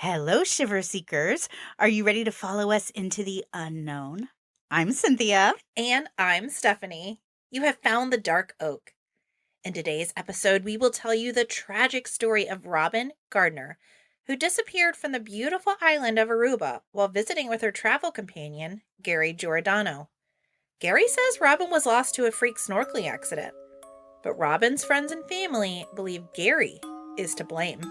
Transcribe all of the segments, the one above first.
Hello, Shiver Seekers. Are you ready to follow us into the unknown? I'm Cynthia. And I'm Stephanie. You have found the Dark Oak. In today's episode, we will tell you the tragic story of Robyn Gardner, who disappeared from the beautiful island of Aruba while visiting with her travel companion, Gary Giordano. Gary says Robyn was lost to a freak snorkeling accident, but Robyn's friends and family believe Gary is to blame.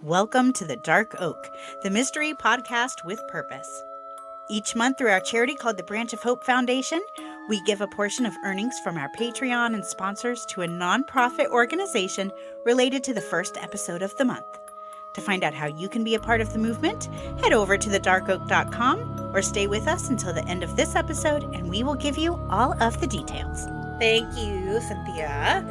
Welcome to the Dark Oak, the mystery podcast with purpose. Each month, through our charity called the Branch of Hope Foundation, we give a portion of earnings from our Patreon and sponsors to a nonprofit organization related to the first episode of the month. To find out how you can be a part of the movement, head over to thedarkoak.com or stay with us until the end of this episode and we will give you all of the details. Thank you, Cynthia.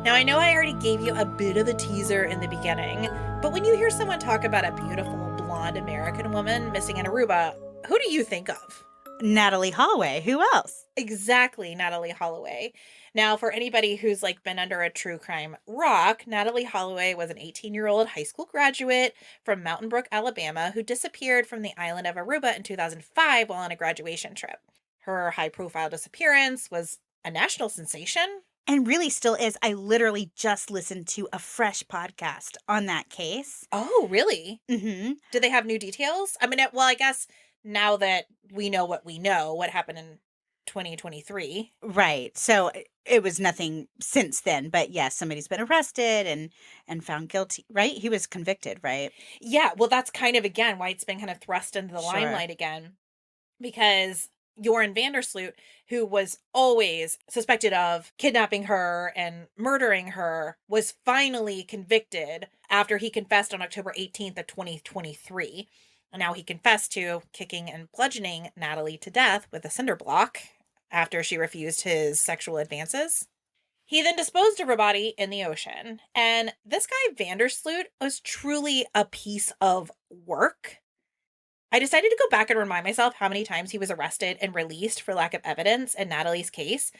Now, I know I already gave you a bit of a teaser in the beginning, but when you hear someone talk about a beautiful blonde American woman missing in Aruba, who do you think of? Natalie Holloway. Who else? Exactly, Natalie Holloway. Now, for anybody who's been under a true crime rock, Natalie Holloway was an 18-year-old high school graduate from Mountain Brook, Alabama, who disappeared from the island of Aruba in 2005 while on a graduation trip. Her high-profile disappearance was a national sensation. And really still is. I literally just listened to a fresh podcast on that case. Oh, really? Mm-hmm. Did they have new details? I mean, well, I guess now that we know, what happened in 2023. Right. So it was nothing since then. But yes, somebody's been arrested and found guilty, right? He was convicted, right? Yeah, well, that's kind of, again, why it's been kind of thrust into the Sure. limelight again. Because Joran Vandersloot, who was always suspected of kidnapping her and murdering her, was finally convicted after he confessed on October 18th of 2023. And now he confessed to kicking and bludgeoning Natalie to death with a cinder block after she refused his sexual advances. He then disposed of her body in the ocean. And this guy, Vandersloot, was truly a piece of work. I decided to go back and remind myself how many times he was arrested and released for lack of evidence in Natalie's case.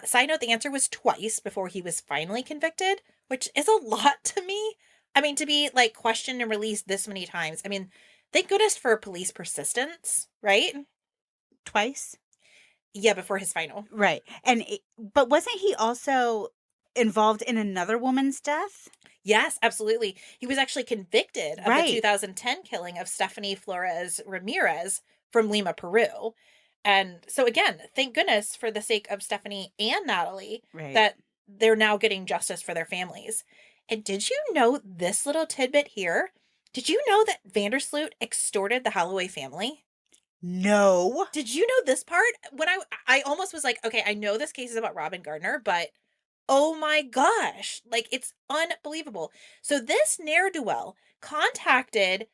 Side note, the answer was twice before he was finally convicted, which is a lot to me. I mean, to be questioned and released this many times. I mean, thank goodness for police persistence, right? Twice? Yeah, before his final. Right. But wasn't he also involved in another woman's death? Yes, absolutely. He was actually convicted of Right. the 2010 killing of Stephanie Flores Ramirez from Lima, Peru. And so again, thank goodness for the sake of Stephanie and Natalie Right. that they're now getting justice for their families. And did you know this little tidbit here? Did you know that Vandersloot extorted the Holloway family? No. Did you know this part? When I almost was like, okay, I know this case is about Robyn Gardner, but oh my gosh, it's unbelievable. So this ne'er-do-well contacted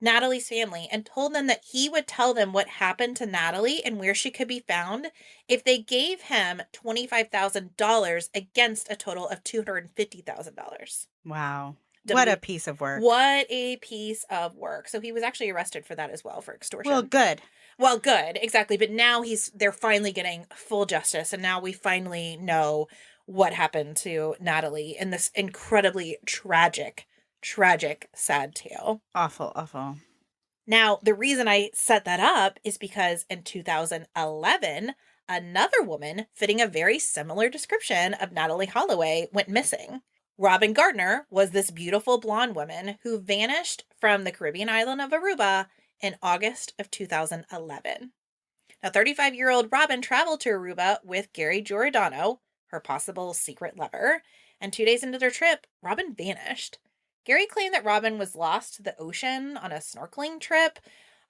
Natalie's family and told them that he would tell them what happened to Natalie and where she could be found if they gave him $25,000 against a total of $250,000. Wow. What a piece of work. What a piece of work. So he was actually arrested for that as well, for extortion. Well, good. Well, good, exactly. But now they're finally getting full justice, and now we finally know what happened to Natalie in this incredibly tragic, sad tale. Awful, awful. Now, the reason I set that up is because in 2011, another woman fitting a very similar description of Natalie Holloway went missing. Robyn Gardner was this beautiful blonde woman who vanished from the Caribbean island of Aruba in August of 2011. Now, 35-year-old Robyn traveled to Aruba with Gary Giordano, her possible secret lover, and 2 days into their trip, Robyn vanished. Gary claimed that Robyn was lost to the ocean on a snorkeling trip.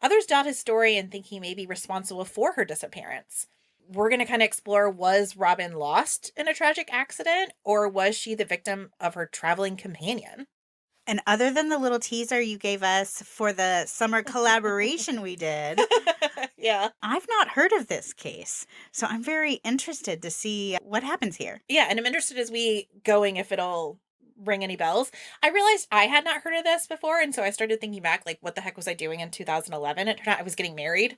Others doubt his story and think he may be responsible for her disappearance. We're going to kind of explore, was Robyn lost in a tragic accident, or was she the victim of her traveling companion? And other than the little teaser you gave us for the summer collaboration we did, yeah, I've not heard of this case. So I'm very interested to see what happens here. Yeah, and I'm interested as we going if it'll ring any bells. I realized I had not heard of this before, and so I started thinking back, what the heck was I doing in 2011? It turned out I was getting married.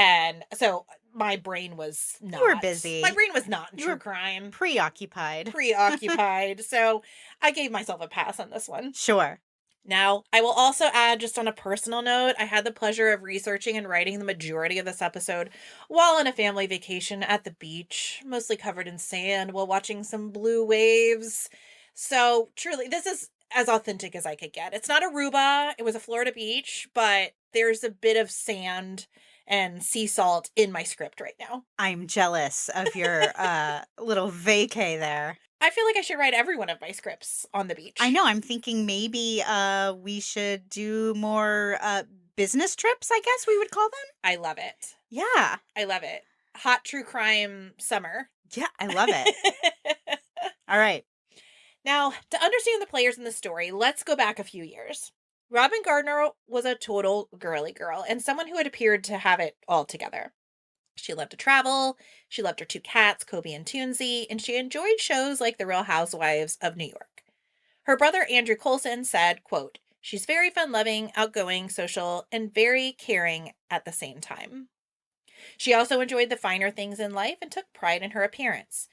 And so my brain was not. You were busy. My brain was not in You true were crime. Preoccupied. Preoccupied. So I gave myself a pass on this one. Sure. Now, I will also add, just on a personal note, I had the pleasure of researching and writing the majority of this episode while on a family vacation at the beach, mostly covered in sand while watching some blue waves. So truly, this is as authentic as I could get. It's not Aruba. It was a Florida beach, but there's a bit of sand and sea salt in my script right now. I'm jealous of your little vacay there. I feel like I should write every one of my scripts on the beach. I know. I'm thinking maybe we should do more business trips, I guess we would call them. I love it. Yeah. I love it. Hot true crime summer. Yeah, I love it. All right. Now, to understand the players in the story, let's go back a few years. Robyn Gardner was a total girly girl and someone who had appeared to have it all together. She loved to travel, she loved her 2 cats, Kobe and Toonsy, and she enjoyed shows like The Real Housewives of New York. Her brother Andrew Coulson said, quote, "She's very fun-loving, outgoing, social, and very caring at the same time." She also enjoyed the finer things in life and took pride in her appearance.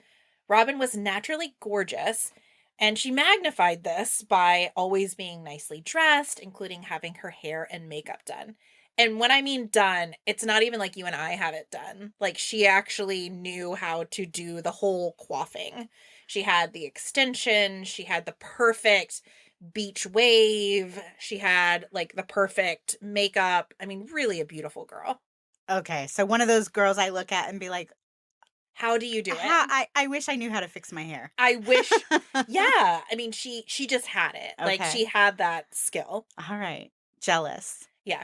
Robyn was naturally gorgeous, and she magnified this by always being nicely dressed, including having her hair and makeup done. And when I mean done, it's not even like you and I have it done. Like, she actually knew how to do the whole coiffing. She had the extension. She had the perfect beach wave. She had, like, the perfect makeup. I mean, really a beautiful girl. Okay. So one of those girls I look at and be like, how do you do it? I wish I knew how to fix my hair. I wish. Yeah. I mean, she just had it. Okay. Like, she had that skill. All right. Jealous. Yeah.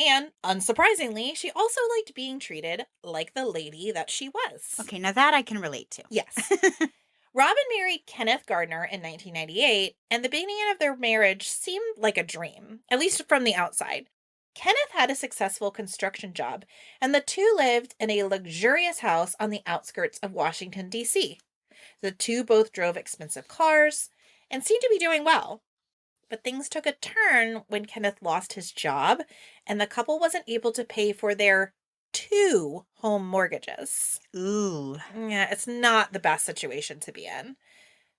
And, unsurprisingly, she also liked being treated like the lady that she was. Okay, now that I can relate to. Yes. Robyn married Kenneth Gardner in 1998, and the beginning of their marriage seemed like a dream, at least from the outside. Kenneth had a successful construction job, and the two lived in a luxurious house on the outskirts of Washington, D.C. The two both drove expensive cars and seemed to be doing well. But things took a turn when Kenneth lost his job, and the couple wasn't able to pay for their 2 home mortgages. Ooh. Yeah, it's not the best situation to be in.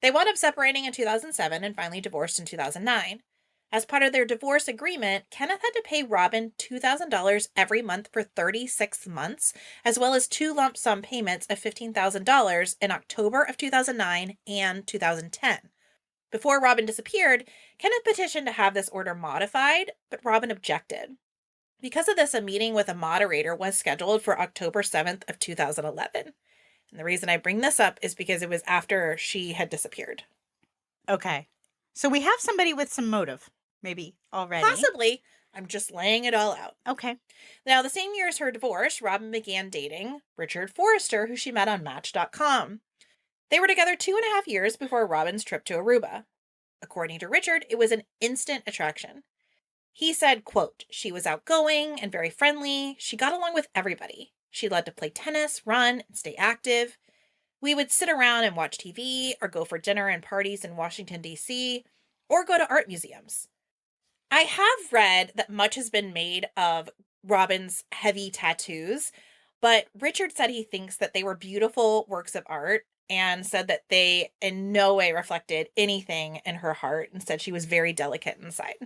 They wound up separating in 2007 and finally divorced in 2009. As part of their divorce agreement, Kenneth had to pay Robyn $2,000 every month for 36 months, as well as 2 lump sum payments of $15,000 in October of 2009 and 2010. Before Robyn disappeared, Kenneth petitioned to have this order modified, but Robyn objected. Because of this, a meeting with a moderator was scheduled for October 7th of 2011. And the reason I bring this up is because it was after she had disappeared. Okay. So we have somebody with some motive, maybe, already. Possibly. I'm just laying it all out. Okay. Now, the same year as her divorce, Robyn began dating Richard Forrester, who she met on Match.com. They were together 2.5 years before Robyn's trip to Aruba. According to Richard, it was an instant attraction. He said, quote, "She was outgoing and very friendly. She got along with everybody. She loved to play tennis, run, and stay active. We would sit around and watch TV or go for dinner and parties in Washington, D.C., or go to art museums." I have read that much has been made of Robyn's heavy tattoos, but Richard said he thinks that they were beautiful works of art and said that they in no way reflected anything in her heart and said she was very delicate inside.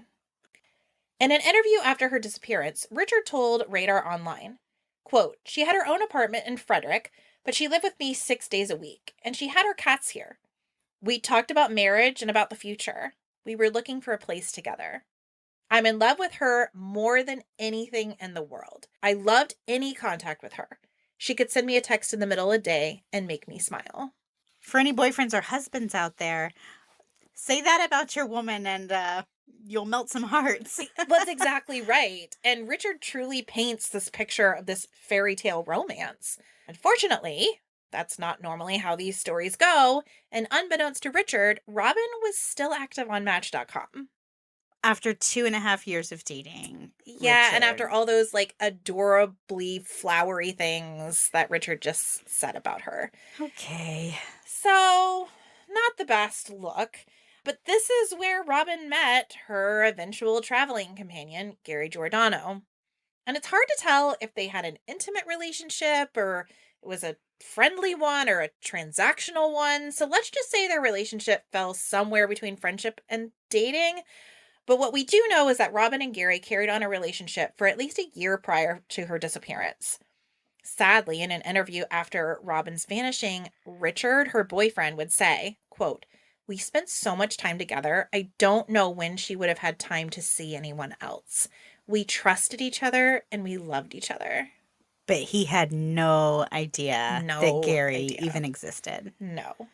In an interview after her disappearance, Richard told Radar Online, quote, "She had her own apartment in Frederick, but she lived with me 6 days a week, and she had her cats here. We talked about marriage and about the future. We were looking for a place together. I'm in love with her more than anything in the world. I loved any contact with her. She could send me a text in the middle of the day and make me smile." For any boyfriends or husbands out there, say that about your woman and you'll melt some hearts. That's exactly right. And Richard truly paints this picture of this fairy tale romance. Unfortunately, that's not normally how these stories go. And unbeknownst to Richard, Robyn was still active on Match.com. After 2.5 years of dating. Yeah, Richard. and after all those, like, adorably flowery things that Richard just said about her. Okay. So, not the best look. But this is where Robyn met her eventual traveling companion, Gary Giordano. And it's hard to tell if they had an intimate relationship or it was a friendly one or a transactional one. So let's just say their relationship fell somewhere between friendship and dating. But what we do know is that Robyn and Gary carried on a relationship for at least a year prior to her disappearance. Sadly, in an interview after Robyn's vanishing, Richard, her boyfriend, would say, quote, "We spent so much time together, I don't know when she would have had time to see anyone else. We trusted each other and we loved each other." But he had no idea that No Gary idea. even existed. No.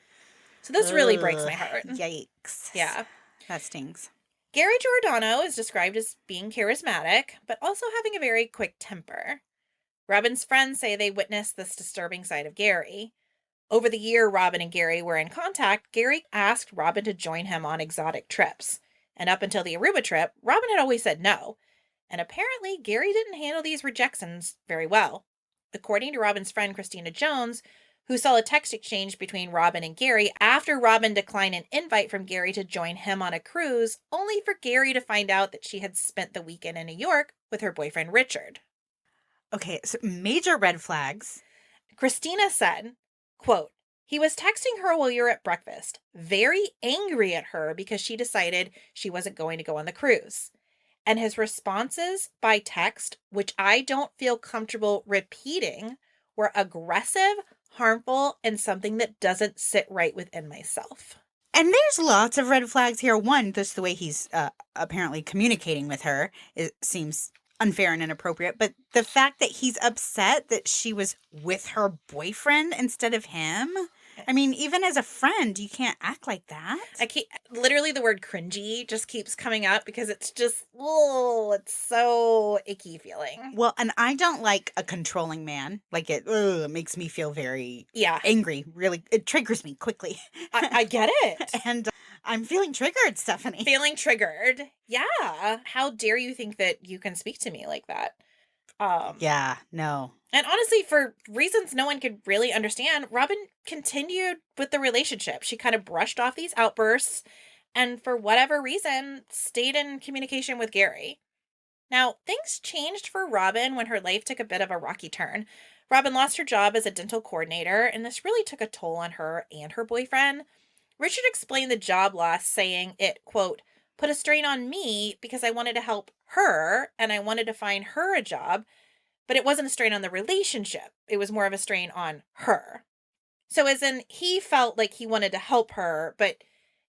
So this really breaks my heart. Yikes. Yeah. That stings. Gary Giordano is described as being charismatic, but also having a very quick temper. Robyn's friends say they witnessed this disturbing side of Gary. Over the year Robyn and Gary were in contact, Gary asked Robyn to join him on exotic trips. And up until the Aruba trip, Robyn had always said no. And apparently, Gary didn't handle these rejections very well. According to Robyn's friend Christina Jones, who saw a text exchange between Robyn and Gary after Robyn declined an invite from Gary to join him on a cruise, only for Gary to find out that she had spent the weekend in New York with her boyfriend Richard. Okay, so major red flags. Christina said, quote, "He was texting her while you were at breakfast, very angry at her because she decided she wasn't going to go on the cruise. And his responses by text, which I don't feel comfortable repeating, were aggressive, harmful, and something that doesn't sit right within myself." And there's lots of red flags here. One, just the way he's apparently communicating with her, it seems unfair and inappropriate. But the fact that he's upset that she was with her boyfriend instead of him. I mean, even as a friend, you can't act like that. Literally the word cringy just keeps coming up because it's just, oh, it's so icky feeling. Well, and I don't like a controlling man. Like it makes me feel very angry. Really, it triggers me quickly. I get it. And I'm feeling triggered, Stephanie. Feeling triggered. Yeah. How dare you think that you can speak to me like that? Yeah, no. And honestly, for reasons no one could really understand, Robyn continued with the relationship. She kind of brushed off these outbursts and for whatever reason stayed in communication with Gary. Now, things changed for Robyn when her life took a bit of a rocky turn. Robyn lost her job as a dental coordinator, and this really took a toll on her and her boyfriend. Richard explained the job loss, saying it, quote, "put a strain on me because I wanted to help her and I wanted to find her a job. But it wasn't a strain on the relationship. It was more of a strain on her." So as in, he felt like he wanted to help her, but,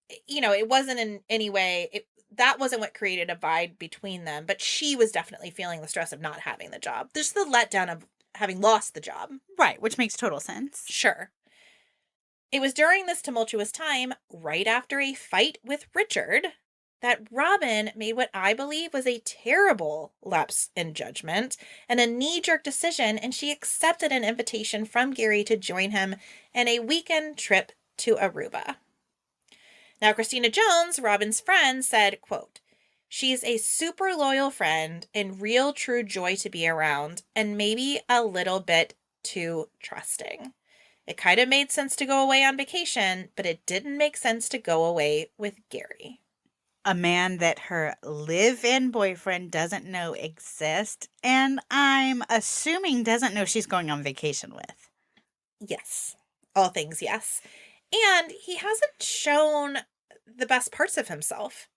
it wasn't in any way, that wasn't what created a vibe between them. But she was definitely feeling the stress of not having the job. There's the letdown of having lost the job. Right, which makes total sense. Sure. It was during this tumultuous time, right after a fight with Richard, that Robyn made what I believe was a terrible lapse in judgment and a knee-jerk decision, and she accepted an invitation from Gary to join him in a weekend trip to Aruba. Now, Christina Jones, Robyn's friend, said, quote, "She's a super loyal friend and real true joy to be around, and maybe a little bit too trusting. It kind of made sense to go away on vacation, but it didn't make sense to go away with Gary." A man that her live-in boyfriend doesn't know exists, and I'm assuming doesn't know she's going on vacation with. Yes. All things yes. And he hasn't shown the best parts of himself.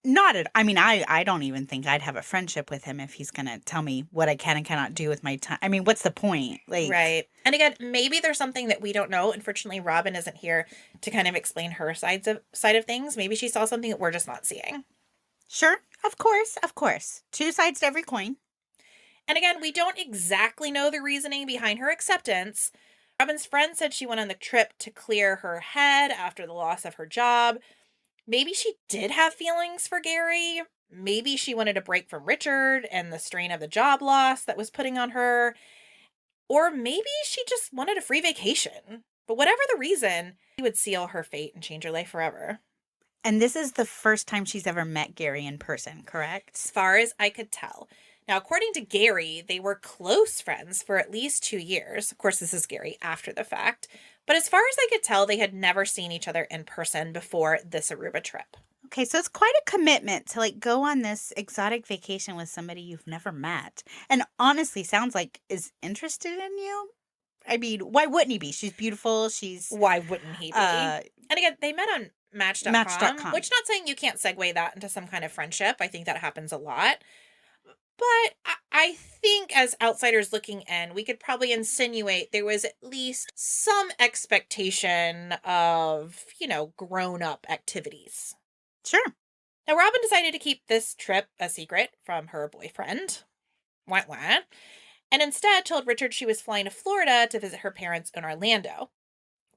I don't even think I'd have a friendship with him if he's going to tell me what I can and cannot do with my time. I mean, what's the point? Right. And again, maybe there's something that we don't know. Unfortunately, Robyn isn't here to kind of explain her side of things. Maybe she saw something that we're just not seeing. Sure. Of course. Two sides to every coin. And again, we don't exactly know the reasoning behind her acceptance. Robyn's friend said she went on the trip to clear her head after the loss of her job. Maybe she did have feelings for Gary. Maybe she wanted a break from Richard and the strain of the job loss that was putting on her. Or maybe she just wanted a free vacation. But whatever the reason, he would seal her fate and change her life forever. And this is the first time she's ever met Gary in person, correct? As far as I could tell. Now, according to Gary, they were close friends for at least 2 years. Of course, this is Gary after the fact. But as far as I could tell, they had never seen each other in person before this Aruba trip. Okay, so it's quite a commitment to like go on this exotic vacation with somebody you've never met. And honestly sounds like is interested in you. I mean, why wouldn't he be? She's beautiful. She's Why wouldn't he be? uh And again, they met on Match.com, Match.com. which not saying you can't segue that into some kind of friendship. I think that happens a lot. But I think as outsiders looking in, we could probably insinuate there was at least some expectation of, grown up activities. Sure. Now, Robyn decided to keep this trip a secret from her boyfriend, wah, wah, and instead told Richard she was flying to Florida to visit her parents in Orlando.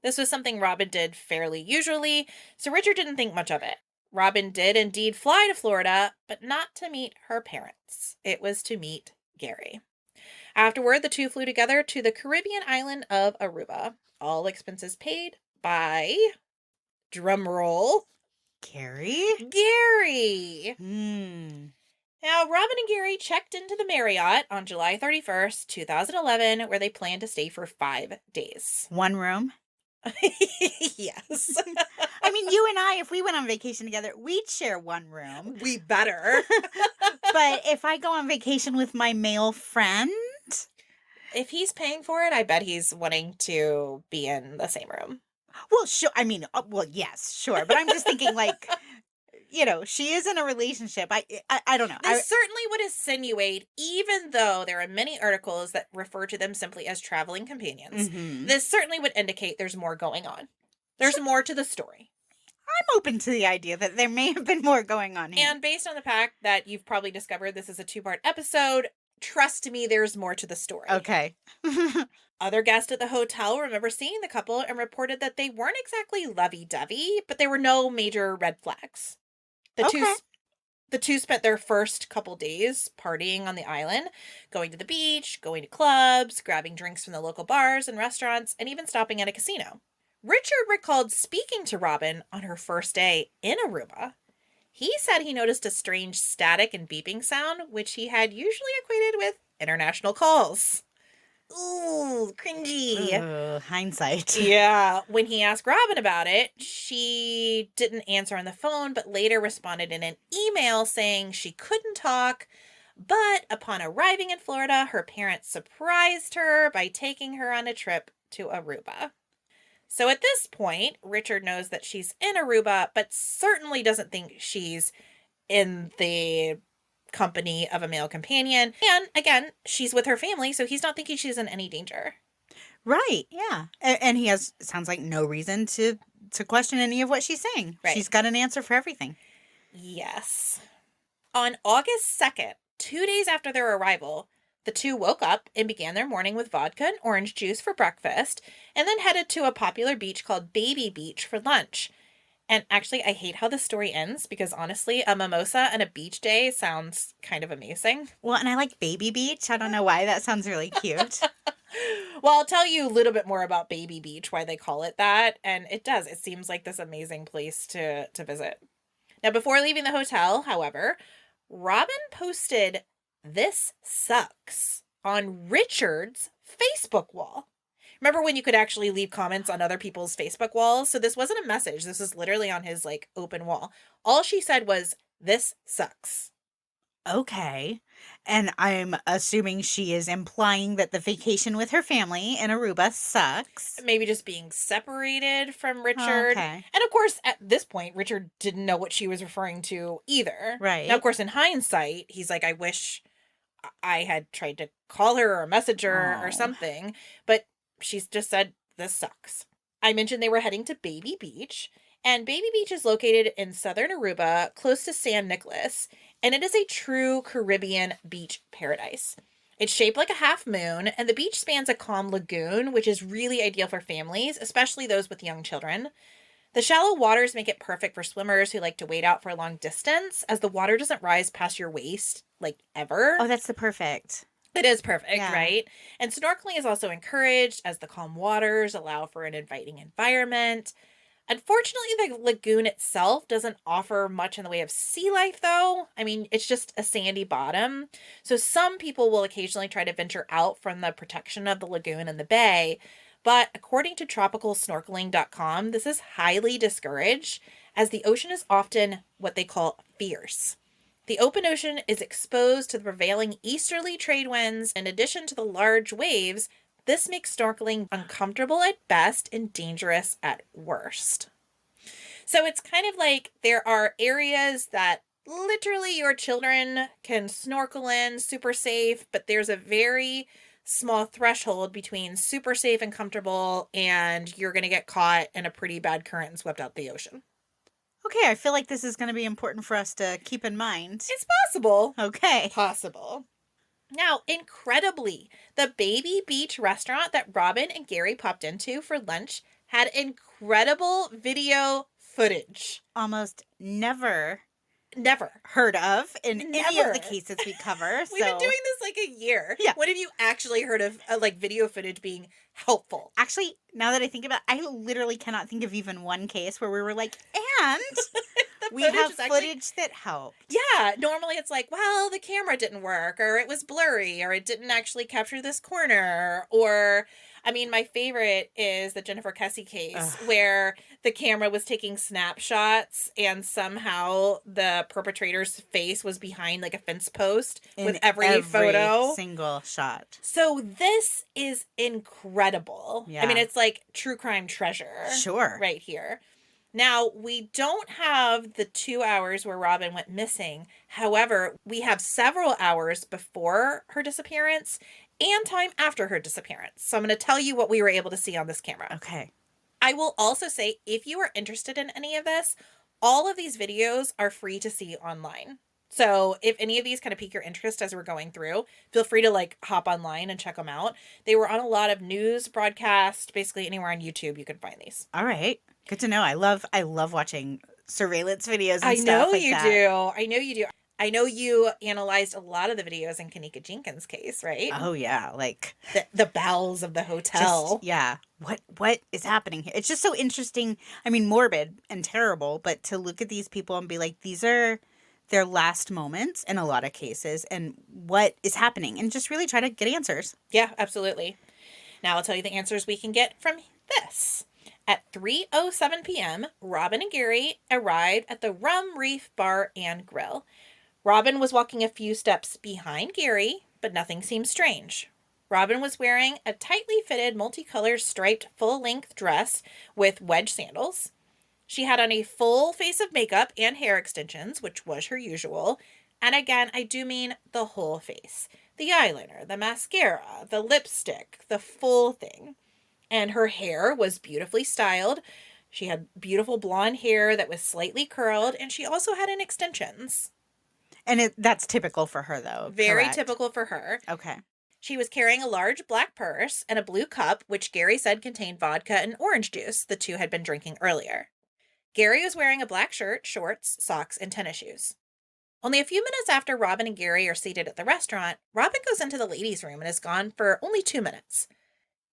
This was something Robyn did fairly usually, so Richard didn't think much of it. Robyn did indeed fly to Florida, but not to meet her parents. It was to meet Gary. Afterward, the two flew together to the Caribbean island of Aruba. All expenses paid by, drumroll, Gary? Gary. Now, Robyn and Gary checked into the Marriott on July 31st, 2011, where they planned to stay for 5 days. One room? Yes. I mean, you and I, if we went on vacation together, we'd share one room. We better. But if I go on vacation with my male friend, if he's paying for it, I bet he's wanting to be in the same room. well, sure. I mean, well, yes, sure. But I'm just thinking, like, she is in a relationship. I don't know. This certainly would insinuate, even though there are many articles that refer to them simply as traveling companions, this certainly would indicate there's more going on. There's more to the story. I'm open to the idea that there may have been more going on here. And based on the fact that you've probably discovered this is a 2-part episode, trust me, there's more to the story. Okay. Other guests at the hotel remember seeing the couple and reported that they weren't exactly lovey-dovey, but there were no major red flags. The two spent their first couple days partying on the island, going to the beach, going to clubs, grabbing drinks from the local bars and restaurants, and even stopping at a casino. Richard recalled speaking to Robyn on her first day in Aruba. He said he noticed a strange static and beeping sound, which he had usually equated with international calls. Ooh, cringy. Hindsight. Yeah. When he asked Robyn about it, she didn't answer on the phone, but later responded in an email saying she couldn't talk. But upon arriving in Florida, her parents surprised her by taking her on a trip to Aruba. So at this point, Richard knows that she's in Aruba, but certainly doesn't think she's in the company of a male companion. And again, she's with her family, so he's not thinking she's in any danger. Right, yeah. And he has, sounds like, no reason to question any of what she's saying. Right. She's got an answer for everything. Yes. On August 2nd, 2 days after their arrival, the two woke up and began their morning with vodka and orange juice for breakfast, and then headed to a popular beach called Baby Beach for lunch. And actually, I hate how the story ends because honestly, a mimosa and a beach day sounds kind of amazing. Well, and I like Baby Beach. I don't know why. That sounds really cute. Well, I'll tell you a little bit more about Baby Beach, why they call it that. And it does. It seems like this amazing place to visit. Now, before leaving the hotel, however, Robyn posted "This sucks" on Richard's Facebook wall. Remember when you could actually leave comments on other people's Facebook walls? So this wasn't a message. This was literally on his open wall. All she said was, "This sucks." Okay. And I'm assuming she is implying that the vacation with her family in Aruba sucks. Maybe just being separated from Richard. Okay. And of course, at this point, Richard didn't know what she was referring to either. Right. Now, of course, in hindsight, he's like, I wish I had tried to call her or message her or something. But she's just said, "This sucks." I mentioned they were heading to Baby Beach. And Baby Beach is located in southern Aruba, close to San Nicolas. And it is a true Caribbean beach paradise. It's shaped like a half moon, and the beach spans a calm lagoon, which is really ideal for families, especially those with young children. The shallow waters make it perfect for swimmers who like to wade out for a long distance, as the water doesn't rise past your waist, ever. Oh, that's the perfect. It is perfect, Yeah. right? And snorkeling is also encouraged, as the calm waters allow for an inviting environment. Unfortunately, the lagoon itself doesn't offer much in the way of sea life, though. I mean, it's just a sandy bottom. So some people will occasionally try to venture out from the protection of the lagoon and the bay. But according to tropicalsnorkeling.com, this is highly discouraged, as the ocean is often what they call fierce. The open ocean is exposed to the prevailing easterly trade winds. In addition to the large waves, this makes snorkeling uncomfortable at best and dangerous at worst. So it's kind of like there are areas that literally your children can snorkel in, super safe, but there's a very small threshold between super safe and comfortable, and you're going to get caught in a pretty bad current and swept out the ocean. Okay, I feel like this is going to be important for us to keep in mind. It's possible. Okay. Possible. Now, incredibly, the Baby Beach restaurant that Robyn and Gary popped into for lunch had incredible video footage. Almost never Never heard of in any of Never. the cases we cover. We've been doing this like a year. Yeah. When have you actually heard of like video footage being helpful? Actually, now that I think about it, I literally cannot think of even one case where we were like, and we have footage that helped. Yeah. Normally it's like, well, the camera didn't work, or it was blurry, or it didn't actually capture this corner, or I mean, my favorite is the Jennifer Kessie case where the camera was taking snapshots and somehow the perpetrator's face was behind like a fence post with every photo. Single shot. So this is incredible. Yeah. I mean, it's like true crime treasure. Sure. Right here. Now, we don't have the 2 hours where Robyn went missing. However, we have several hours before her disappearance and time after her disappearance. So I'm going to tell you what we were able to see on this camera. Okay. I will also say, if you are interested in any of this, all of these videos are free to see online. So if any of these kind of pique your interest as we're going through, feel free to like hop online and check them out. They were on a lot of news broadcasts, basically anywhere on YouTube you can find these. All right. Good to know. I love watching surveillance videos and stuff like that. I know you do. I know you analyzed a lot of the videos in Kanika Jenkins' case, right? Oh yeah, like the bowels of the hotel. Yeah. What is happening here? It's just so interesting. I mean, morbid and terrible, but to look at these people and be like, these are their last moments in a lot of cases, and what is happening, and just really try to get answers. Yeah, absolutely. Now I'll tell you the answers we can get from this. At 3:07 p.m., Robyn and Gary arrived at the Rum Reef Bar and Grill. Robyn was walking a few steps behind Gary, but nothing seemed strange. Robyn was wearing a tightly fitted multicolored striped full-length dress with wedge sandals. She had on a full face of makeup and hair extensions, which was her usual. And again, I do mean the whole face. The eyeliner, the mascara, the lipstick, the full thing. And her hair was beautifully styled. She had beautiful blonde hair that was slightly curled, and she also had an extensions. And that's typical for her, though. Very correct? typical for her. Okay. She was carrying a large black purse and a blue cup, which Gary said contained vodka and orange juice the two had been drinking earlier. Gary was wearing a black shirt, shorts, socks, and tennis shoes. Only a few minutes after Robyn and Gary are seated at the restaurant, Robyn goes into the ladies' room and is gone for only 2 minutes.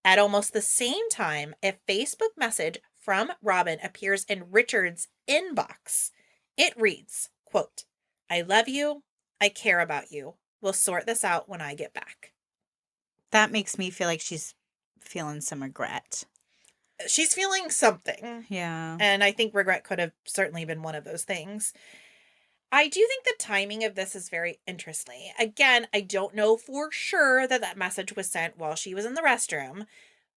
At almost the same time, a Facebook message from Robyn appears in Richard's inbox. It reads, quote, "I love you. I care about you. We'll sort this out when I get back." That makes me feel like she's feeling some regret. She's feeling something. Yeah. And I think regret could have certainly been one of those things. I do think the timing of this is very interesting. Again, I don't know for sure that that message was sent while she was in the restroom.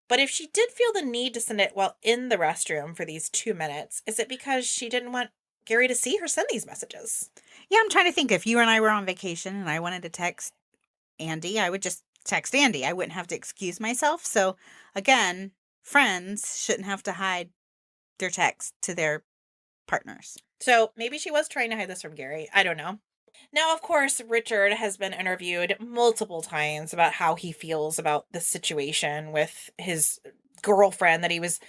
But if she did feel the need to send it while in the restroom for these 2 minutes, is it because she didn't want Gary to see her send these messages? Yeah, I'm trying to think. If you and I were on vacation and I wanted to text Andy, I would just text Andy. I wouldn't have to excuse myself. So again, friends shouldn't have to hide their text to their partners. So maybe she was trying to hide this from Gary. I don't know. Now, of course, Richard has been interviewed multiple times about how he feels about the situation with his girlfriend that he was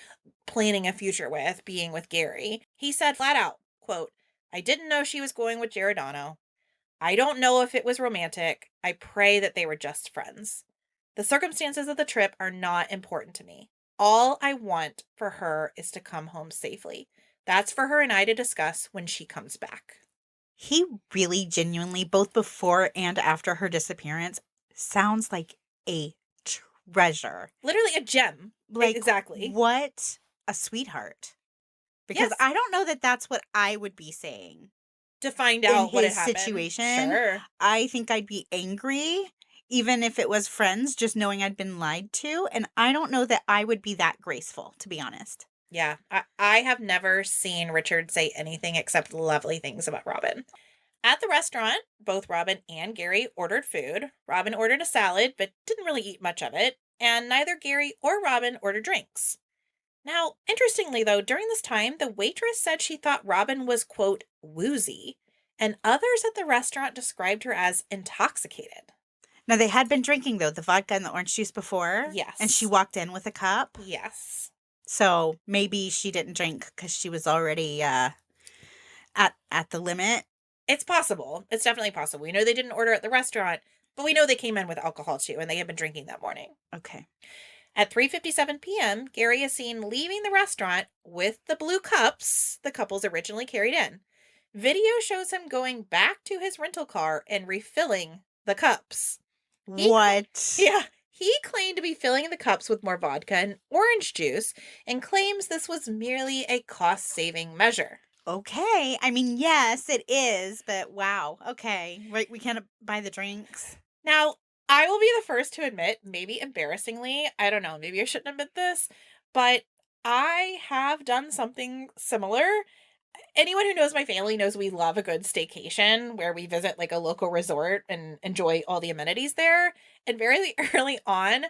planning a future with, being with Gary. He said flat out, quote, "I didn't know she was going with Giordano. I don't know if it was romantic. I pray that they were just friends. The circumstances of the trip are not important to me. All I want for her is to come home safely. That's for her and I to discuss when she comes back." He really genuinely, both before and after her disappearance, sounds like a treasure. Literally a gem. Like, exactly. What a sweetheart. Because Yes. I don't know that that's what I would be saying To find in out what had his happened. situation. Sure. I think I'd be angry, even if it was friends, just knowing I'd been lied to. And I don't know that I would be that graceful, to be honest. Yeah. I have never seen Richard say anything except lovely things about Robyn. At the restaurant, both Robyn and Gary ordered food. Robyn ordered a salad, but didn't really eat much of it. And neither Gary or Robyn ordered drinks. Now, interestingly, though, during this time, the waitress said she thought Robyn was, quote, woozy, and others at the restaurant described her as intoxicated. Now, they had been drinking, though, the vodka and the orange juice before. Yes. And she walked in with a cup. Yes. So maybe she didn't drink because she was already at the limit. It's possible. It's definitely possible. We know they didn't order at the restaurant, but we know they came in with alcohol too, and they had been drinking that morning. Okay. At 3:57 p.m., Gary is seen leaving the restaurant with the blue cups the couples originally carried in. Video shows him going back to his rental car and refilling the cups. What? Yeah. He claimed to be filling the cups with more vodka and orange juice and claims this was merely a cost-saving measure. Okay. I mean, yes, it is, but wow. Okay. Right. We can't buy the drinks. Now, I will be the first to admit, maybe embarrassingly, I don't know, maybe I shouldn't admit this, but I have done something similar. Anyone who knows my family knows we love a good staycation where we visit like a local resort and enjoy all the amenities there. And very early on,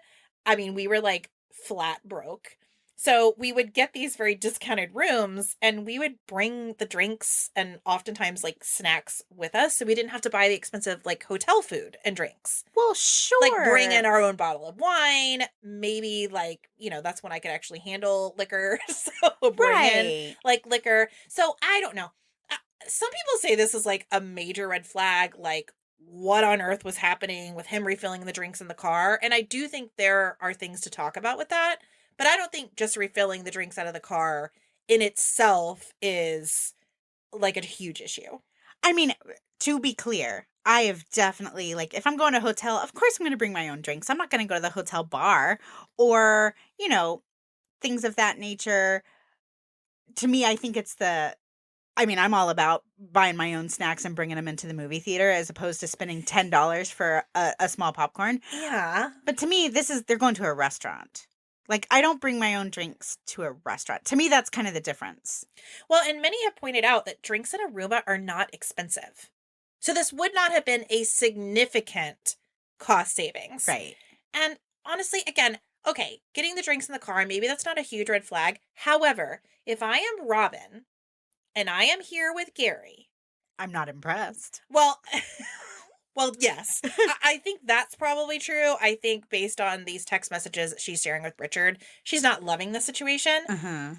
I mean, we were like flat broke. So we would get these very discounted rooms and we would bring the drinks and oftentimes like snacks with us. So we didn't have to buy the expensive like hotel food and drinks. Well, sure. Like bring in our own bottle of wine. Maybe like, that's when I could actually handle liquor. So bring in like liquor. So I don't know. Some people say this is like a major red flag. Like what on earth was happening with him refilling the drinks in the car? And I do think there are things to talk about with that. But I don't think just refilling the drinks out of the car in itself is like a huge issue. I mean, to be clear, I have definitely, like, if I'm going to a hotel, of course I'm going to bring my own drinks. I'm not going to go to the hotel bar or, things of that nature. To me, I think I'm all about buying my own snacks and bringing them into the movie theater as opposed to spending $10 for a small popcorn. Yeah. But to me, they're going to a restaurant. Like, I don't bring my own drinks to a restaurant. To me, that's kind of the difference. Well, and many have pointed out that drinks in Aruba are not expensive. So this would not have been a significant cost savings. Right. And honestly, again, okay, getting the drinks in the car, maybe that's not a huge red flag. However, if I am Robyn and I am here with Gary. I'm not impressed. Well, yes, I think that's probably true. I think based on these text messages that she's sharing with Richard, she's not loving the situation. Uh-huh.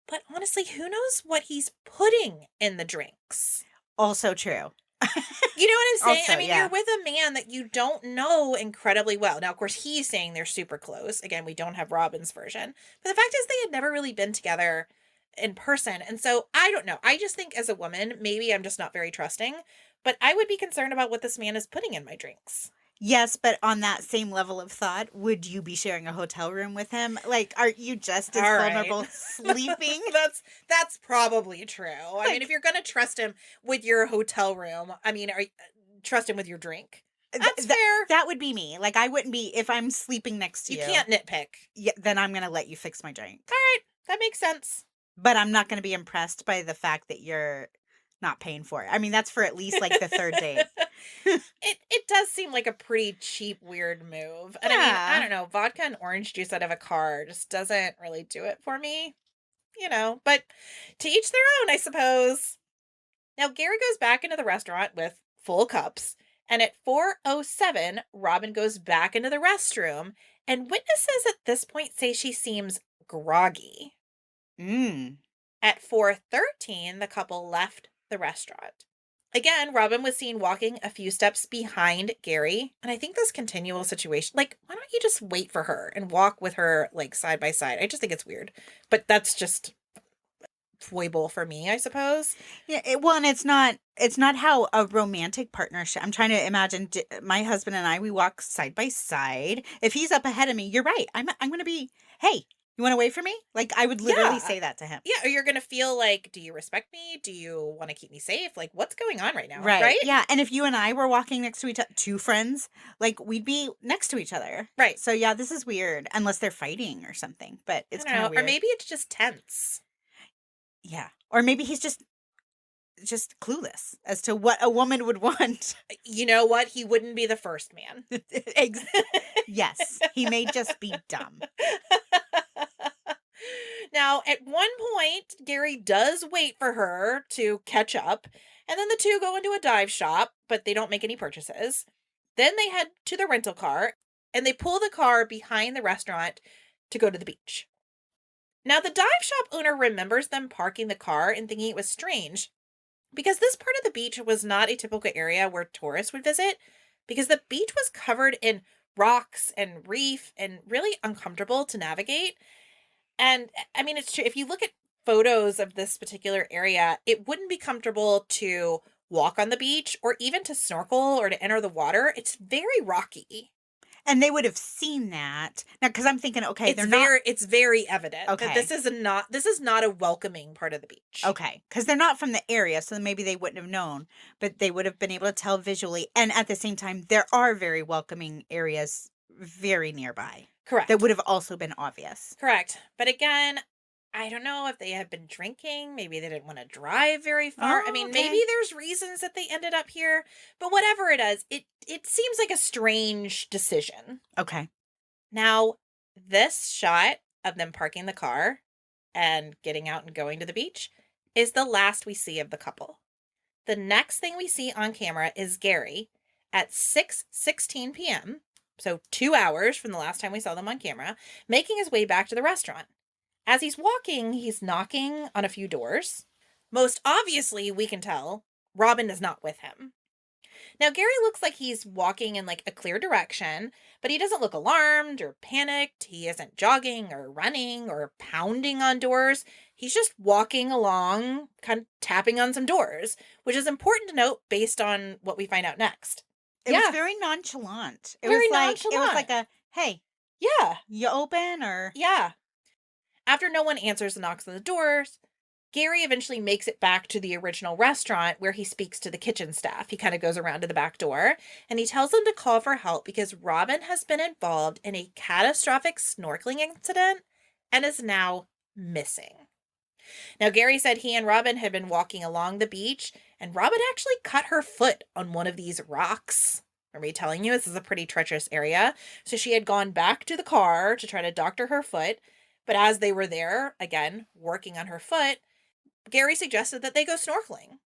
But honestly, who knows what he's putting in the drinks? Also true. You know what I'm saying? Also, I mean, yeah. You're with a man that you don't know incredibly well. Now, of course, he's saying they're super close. Again, we don't have Robyn's version. But the fact is they had never really been together in person. And so I don't know. I just think as a woman, maybe I'm just not very trusting. But I would be concerned about what this man is putting in my drinks. Yes, but on that same level of thought, would you be sharing a hotel room with him? Like, are you just as vulnerable sleeping? That's probably true. I mean, if you're going to trust him with your hotel room, trust him with your drink. That's fair. That would be me. Like, I wouldn't be, if I'm sleeping next to you. You can't nitpick. Yeah, then I'm going to let you fix my drink. All right. That makes sense. But I'm not going to be impressed by the fact that you're not paying for it. I mean, that's for at least like the third date. It does seem like a pretty cheap, weird move. And Yeah. I mean, I don't know, vodka and orange juice out of a car just doesn't really do it for me. But to each their own, I suppose. Now, Gary goes back into the restaurant with full cups. And at 4:07, Robyn goes back into the restroom. And witnesses at this point say she seems groggy. At 4:13, the couple left the restaurant. Again, Robyn was seen walking a few steps behind Gary. And I think this continual situation, like, why don't you just wait for her and walk with her, like, side by side? I just think it's weird. But that's just foible for me, I suppose. Yeah, and it's not how a romantic partnership. I'm trying to imagine my husband and I, we walk side by side. If he's up ahead of me, you're right. I'm going to be, hey, You want to wait for me? Like, I would literally Yeah. say that to him. Yeah, or you're gonna feel like, do you respect me? Do you want to keep me safe? Like, what's going on right now? Right. Right? Yeah. And if you and I were walking next to each other, two friends, like we'd be next to each other. Right. So yeah, this is weird unless they're fighting or something, but I it's don't kind know. of Or weird. maybe it's just tense. Yeah. Or maybe he's just clueless as to what a woman would want. You know what? He wouldn't be the first man. Yes, he may just be dumb. Now, at one point, Gary does wait for her to catch up, and then the two go into a dive shop, but they don't make any purchases. Then they head to the rental car, and they pull the car behind the restaurant to go to the beach. Now, the dive shop owner remembers them parking the car and thinking it was strange because this part of the beach was not a typical area where tourists would visit because the beach was covered in rocks and reef and really uncomfortable to navigate. And I mean, it's true. If you look at photos of this particular area, it wouldn't be comfortable to walk on the beach or even to snorkel or to enter the water. It's very rocky. And they would have seen that. Now, because I'm thinking, okay, It's very evident that Okay. this is not a welcoming part of the beach. Okay, because they're not from the area, so maybe they wouldn't have known, but they would have been able to tell visually. And at the same time, there are very welcoming areas very nearby Correct. that would have also been obvious. Correct. But again, I don't know if they had been drinking. Maybe they didn't want to drive very far. Oh, I mean, okay. maybe there's reasons that they ended up here. But whatever it is, it seems like a strange decision. Okay. Now, this shot of them parking the car and getting out and going to the beach is the last we see of the couple. The next thing we see on camera is Gary at 6:16 p.m., so 2 hours from the last time we saw them on camera, making his way back to the restaurant. As he's walking, he's knocking on a few doors. Most obviously, we can tell Robyn is not with him. Now, Gary looks like he's walking in like a clear direction, but he doesn't look alarmed or panicked. He isn't jogging or running or pounding on doors. He's just walking along, kind of tapping on some doors, which is important to note based on what we find out next. It was very nonchalant. It Very was like nonchalant. It was like a, hey, Yeah. you open or Yeah. After no one answers and knocks on the doors, Gary eventually makes it back to the original restaurant where he speaks to the kitchen staff. He kind of goes around to the back door and he tells them to call for help because Robyn has been involved in a catastrophic snorkeling incident and is now missing. Now, Gary said he and Robyn had been walking along the beach and Robyn actually cut her foot on one of these rocks. Remember me telling you this is a pretty treacherous area? So she had gone back to the car to try to doctor her foot. But as they were there, again, working on her foot, Gary suggested that they go snorkeling.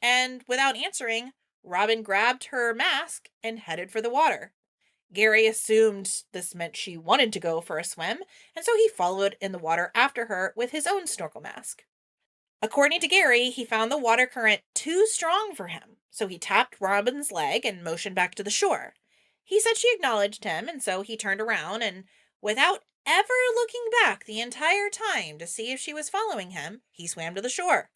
And without answering, Robyn grabbed her mask and headed for the water. Gary assumed this meant she wanted to go for a swim, and so he followed in the water after her with his own snorkel mask. According to Gary, he found the water current too strong for him, so he tapped Robyn's leg and motioned back to the shore. He said she acknowledged him, and so he turned around and, without ever looking back the entire time to see if she was following him, he swam to the shore.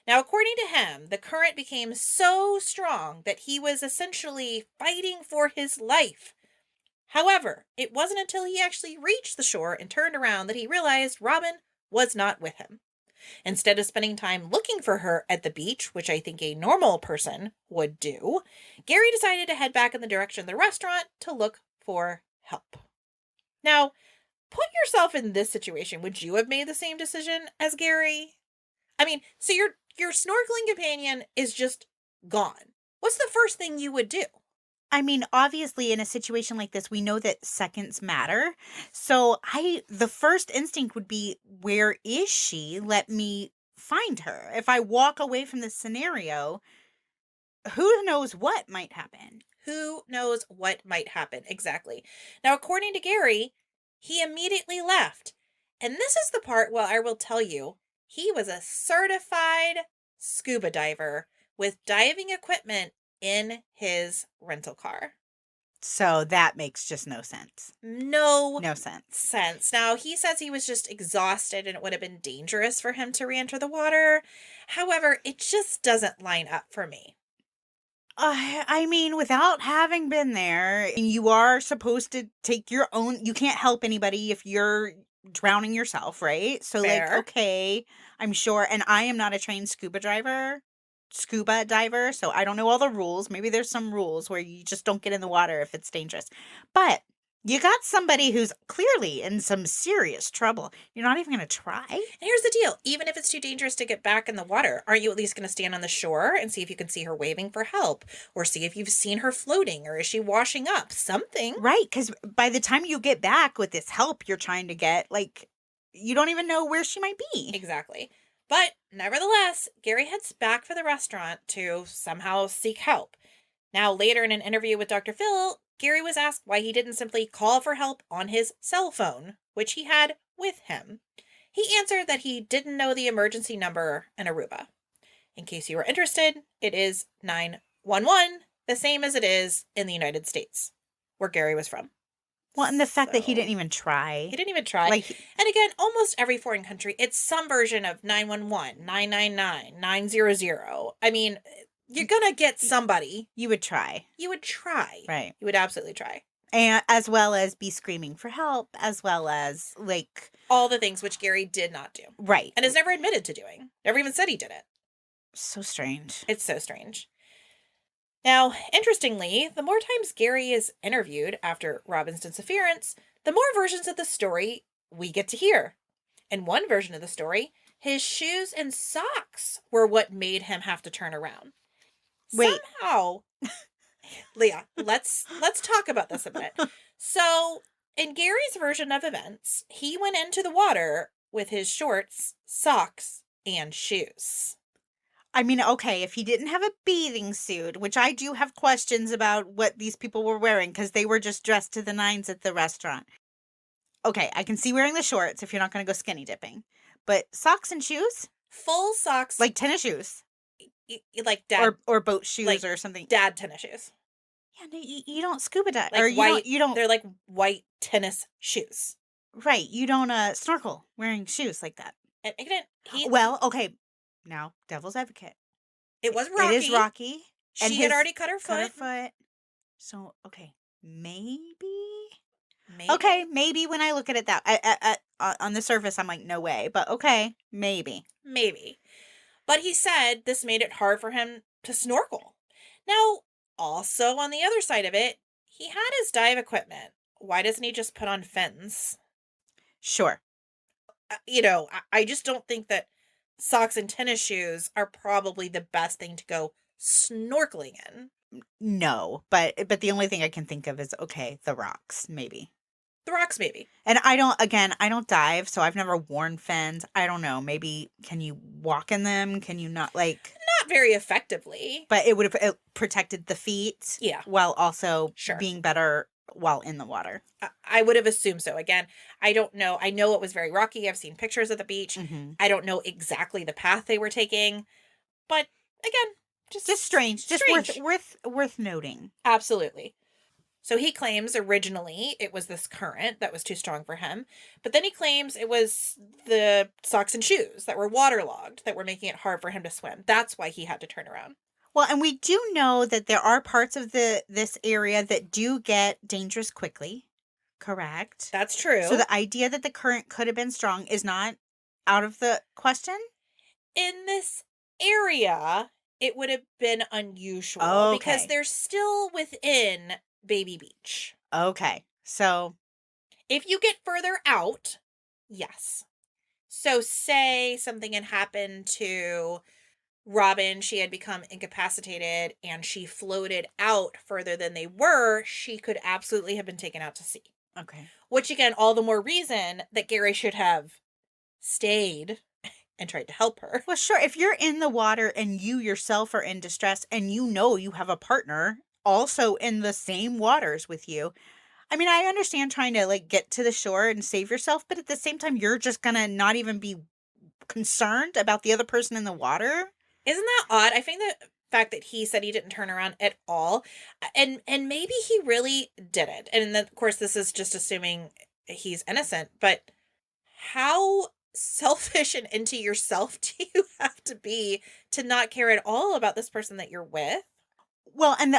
Now, according to him, the current became so strong that he was essentially fighting for his life. However, it wasn't until he actually reached the shore and turned around that he realized Robyn was not with him. Instead of spending time looking for her at the beach, which I think a normal person would do, Gary decided to head back in the direction of the restaurant to look for help. Now, put yourself in this situation. Would you have made the same decision as Gary? I mean, so your snorkeling companion is just gone. What's the first thing you would do? I mean, obviously, in a situation like this, we know that seconds matter. So the first instinct would be, where is she? Let me find her. If I walk away from this scenario, who knows what might happen? Who knows what might happen? Exactly. Now, according to Gary, he immediately left. And this is the part where I will tell you, he was a certified scuba diver with diving equipment in his rental car. So that makes just no sense. No sense. Now, he says he was just exhausted and it would have been dangerous for him to re-enter the water. However, it just doesn't line up for me. I mean, without having been there, you are supposed to take your own, you can't help anybody if you're drowning yourself, right? So, like, Fair. okay, I'm sure. And I am not a trained scuba diver, so I don't know all the rules. Maybe there's some rules where you just don't get in the water if it's dangerous. But you got somebody who's clearly in some serious trouble. You're not even going to try? And here's the deal. Even if it's too dangerous to get back in the water, aren't you at least going to stand on the shore and see if you can see her waving for help? Or see if you've seen her floating? Or is she washing up? Something. Right, because by the time you get back with this help you're trying to get, like, you don't even know where she might be. Exactly. But nevertheless, Gary heads back for the restaurant to somehow seek help. Now, later in an interview with Dr. Phil, Gary was asked why he didn't simply call for help on his cell phone, which he had with him. He answered that he didn't know the emergency number in Aruba. In case you were interested, it is 911, the same as it is in the United States, where Gary was from. Well, and the fact that he So- didn't even try. He didn't even try. Like, And again, almost every foreign country, it's some version of 911, 999, 900. I mean, you're going to get somebody. you would try. You would try. Right. You would absolutely try. And as well as be screaming for help, as well as, like, All the things which Gary did not do. right. And has never admitted to doing. Never even said he did it. So strange. It's so strange. Now, interestingly, the more times Gary is interviewed after Robyn's disappearance, the more versions of the story we get to hear. In one version of the story, his shoes and socks were what made him have to turn around. Wait. Somehow, Leah, let's talk about this a bit. So, in Gary's version of events, he went into the water with his shorts, socks, and shoes. I mean, okay, if he didn't have a bathing suit, which I do have questions about what these people were wearing because they were just dressed to the nines at the restaurant. Okay, I can see wearing the shorts if you're not going to go skinny dipping. But socks and shoes? Full socks, Like tennis shoes? like dad Or boat shoes like or something. dad tennis shoes. Yeah, no, you don't scuba dive. Like Or white, you don't they're like white tennis shoes. right, you don't snorkel wearing shoes like that. And again, Well, okay, now, devil's advocate. it was rocky. It is rocky. And She had his- already cut her Cut her foot. foot. So, okay, maybe? Maybe. Okay, maybe when I look at it on the surface, I'm like, no way. But okay, maybe. Maybe. But he said this made it hard for him to snorkel. Now, also on the other side of it, he had his dive equipment. Why doesn't he just put on fins? Sure. I just don't think that socks and tennis shoes are probably the best thing to go snorkeling in. No, but the only thing I can think of is, okay, the rocks, maybe. The rocks, maybe. And I don't dive, so I've never worn fins. I don't know. Maybe, can you walk in them? Can you not, like... Not very effectively. But it would have protected the feet. Yeah. While also Sure. being better while in the water. I would have assumed so. Again, I don't know. I know it was very rocky. I've seen pictures of the beach. Mm-hmm. I don't know exactly the path they were taking. But again, just strange. Just strange. worth noting. Absolutely. So he claims originally it was this current that was too strong for him. But then he claims it was the socks and shoes that were waterlogged that were making it hard for him to swim. That's why he had to turn around. Well, and we do know that there are parts of this area that do get dangerous quickly. Correct? That's true. So the idea that the current could have been strong is not out of the question? In this area, it would have been unusual because Okay. they're still within Baby Beach. Okay. So, If you get further out, yes. So say something had happened to Robyn, she had become incapacitated and she floated out further than they were, she could absolutely have been taken out to sea. okay. Which again, all the more reason that Gary should have stayed and tried to help her. Well, sure. If you're in the water and you yourself are in distress and you know you have a partner also in the same waters with you, I mean, I understand trying to, like, get to the shore and save yourself, but at the same time, you're just gonna not even be concerned about the other person in the water. Isn't that odd? I think the fact that he said he didn't turn around at all, and maybe he really didn't. And then, of course, this is just assuming he's innocent, but how selfish and into yourself do you have to be to not care at all about this person that you're with? Well, and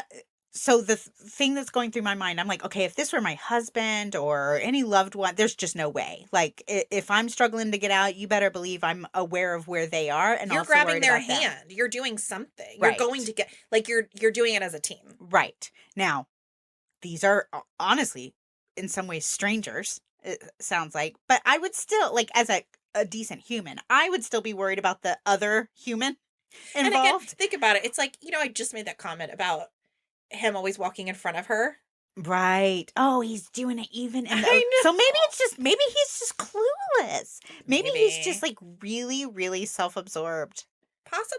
So the thing that's going through my mind, I'm like, okay, if this were my husband or any loved one, there's just no way. Like, if I'm struggling to get out, you better believe I'm aware of where they are and You're also grabbing worried their about them. hand. You're doing something. Right. You're going to get, like, you're doing it as a team. Right. Now, these are honestly, in some ways, strangers, it sounds like. But I would still, like, as a decent human, I would still be worried about the other human And again, involved. think about it. It's like, I just made that comment about him always walking in front of her. Right. Oh, he's doing it even in the. I know. So maybe he's just clueless. Maybe he's just like really, really self-absorbed. Possibly.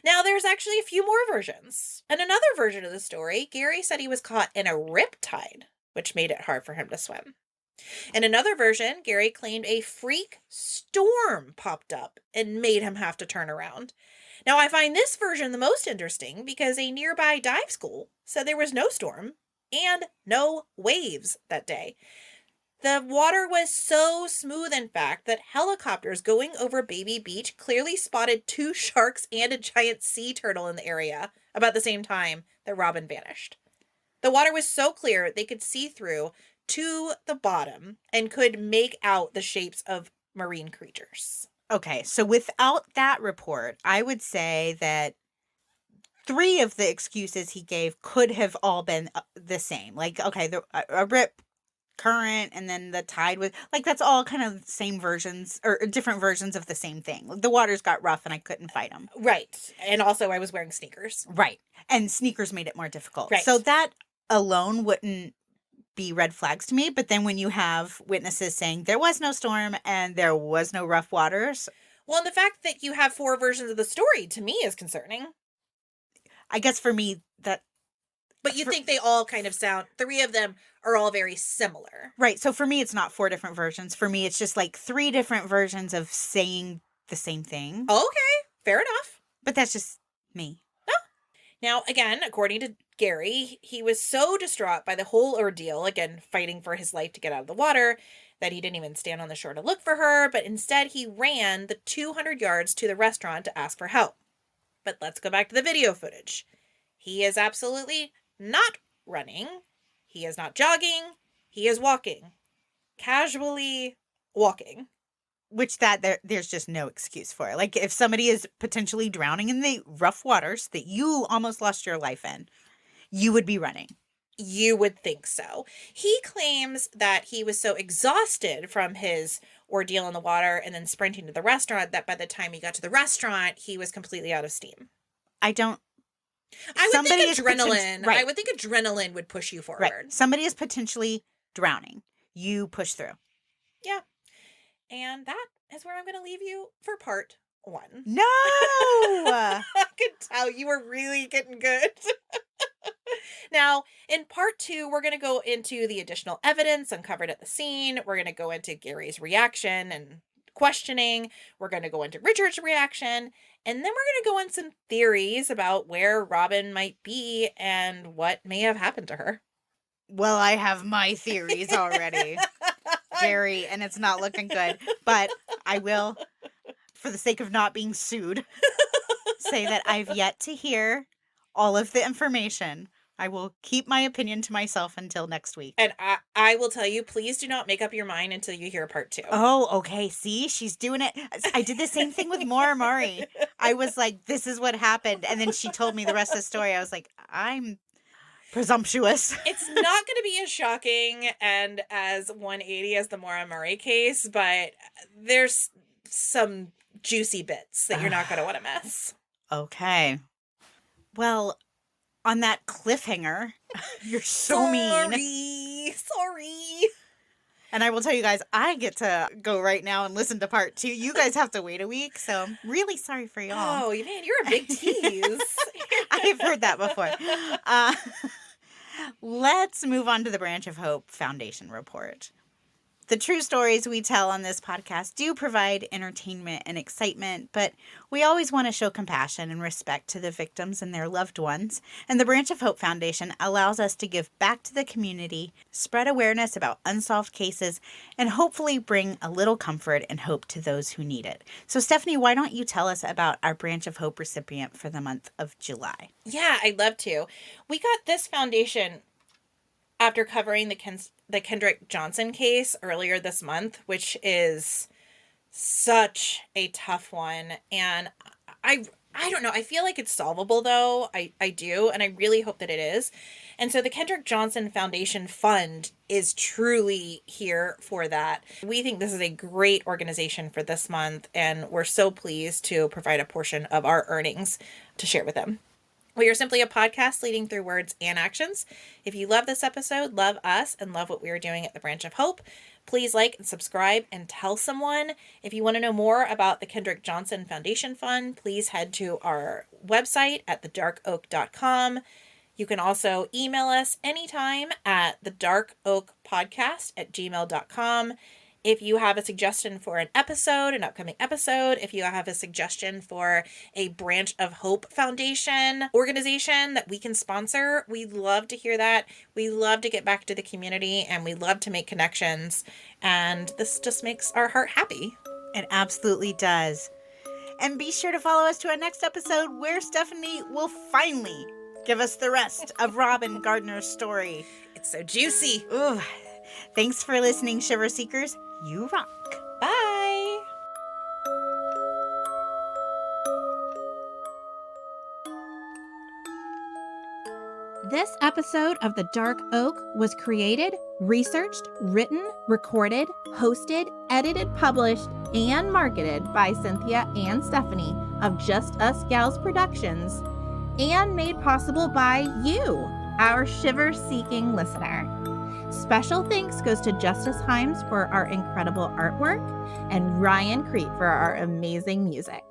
Now, there's actually a few more versions. In another version of the story, Gary said he was caught in a riptide, which made it hard for him to swim. In another version, Gary claimed a freak storm popped up and made him have to turn around. Now, I find this version the most interesting because a nearby dive school said there was no storm and no waves that day. The water was so smooth, in fact, that helicopters going over Baby Beach clearly spotted 2 sharks and a giant sea turtle in the area about the same time that Robyn vanished. The water was so clear they could see through to the bottom and could make out the shapes of marine creatures. Okay, so without that report, I would say that 3 of the excuses he gave could have all been the same. Like, okay, a rip, current, and then the tide was like, that's all kind of the same versions or different versions of the same thing. The waters got rough and I couldn't fight them. Right. And also I was wearing sneakers. Right. And sneakers made it more difficult. Right. So that alone wouldn't be red flags to me. But then when you have witnesses saying there was no storm and there was no rough waters. Well, and the fact that you have 4 versions of the story to me is concerning. I guess for me that. But you think they all kind of sound, 3 of them are all very similar. Right. So for me, it's not 4 different versions. For me, it's just like 3 different versions of saying the same thing. Okay. Fair enough. But that's just me. Now, again, according to Gary, he was so distraught by the whole ordeal, again, fighting for his life to get out of the water, that he didn't even stand on the shore to look for her, but instead he ran the 200 yards to the restaurant to ask for help. But let's go back to the video footage. He is absolutely not running. He is not jogging. He is walking. Casually walking. Which there's just no excuse for. Like, if somebody is potentially drowning in the rough waters that you almost lost your life in, you would be running. You would think so. He claims that he was so exhausted from his ordeal in the water and then sprinting to the restaurant that by the time he got to the restaurant, he was completely out of steam. I would think adrenaline. Right. I would think adrenaline would push you forward. Right. Somebody is potentially drowning. You push through. Yeah. And that is where I'm going to leave you for part 1. No! I could tell you were really getting good. Now, in part 2, we're going to go into the additional evidence uncovered at the scene. We're going to go into Gary's reaction and questioning. We're going to go into Richard's reaction. And then we're going to go into some theories about where Robyn might be and what may have happened to her. Well, I have my theories already, Gary, and it's not looking good. But I will, for the sake of not being sued, say that I've yet to hear all of the information. I will keep my opinion to myself until next week. And I will tell you, please do not make up your mind until you hear part 2. Oh, okay. See, she's doing it. I did the same thing with Maura Murray. I was like, this is what happened. And then she told me the rest of the story. I was like, I'm presumptuous. It's not going to be as shocking and as 180 as the Maura Murray case, but there's some juicy bits that you're not going to want to miss. Okay. Well, on that cliffhanger, you're so mean. Sorry. And I will tell you guys, I get to go right now and listen to part 2. You guys have to wait a week, so I'm really sorry for y'all. Oh, man, you're a big tease. I've heard that before. Let's move on to the Branch of Hope Foundation report. The true stories we tell on this podcast do provide entertainment and excitement, but we always want to show compassion and respect to the victims and their loved ones. And the Branch of Hope Foundation allows us to give back to the community, spread awareness about unsolved cases, and hopefully bring a little comfort and hope to those who need it. So, Stephanie, why don't you tell us about our Branch of Hope recipient for the month of July? Yeah, I'd love to. We got this foundation after covering the Kendrick Johnson case earlier this month, which is such a tough one. And I don't know. I feel like it's solvable, though. I do. And I really hope that it is. And so the Kendrick Johnson Foundation Fund is truly here for that. We think this is a great organization for this month. And we're so pleased to provide a portion of our earnings to share with them. We are simply a podcast leading through words and actions. If you love this episode, love us, and love what we are doing at the Branch of Hope, please like and subscribe and tell someone. If you want to know more about the Kendrick Johnson Foundation Fund, please head to our website at thedarkoak.com. You can also email us anytime at thedarkoakpodcast@gmail.com. If you have a suggestion for an upcoming episode, if you have a suggestion for a Branch of Hope Foundation organization that we can sponsor, we'd love to hear that. We love to get back to the community and we love to make connections. And this just makes our heart happy. It absolutely does. And be sure to follow us to our next episode where Stephanie will finally give us the rest of Robyn Gardner's story. It's so juicy. Ooh. Thanks for listening, Shiver Seekers. You rock. Bye. This episode of The Dark Oak was created, researched, written, recorded, hosted, edited, published, and marketed by Cynthia and Stephanie of Just Us Gals Productions, and made possible by you, our shiver-seeking listener. Special thanks goes to Justice Himes for our incredible artwork and Ryan Crete for our amazing music.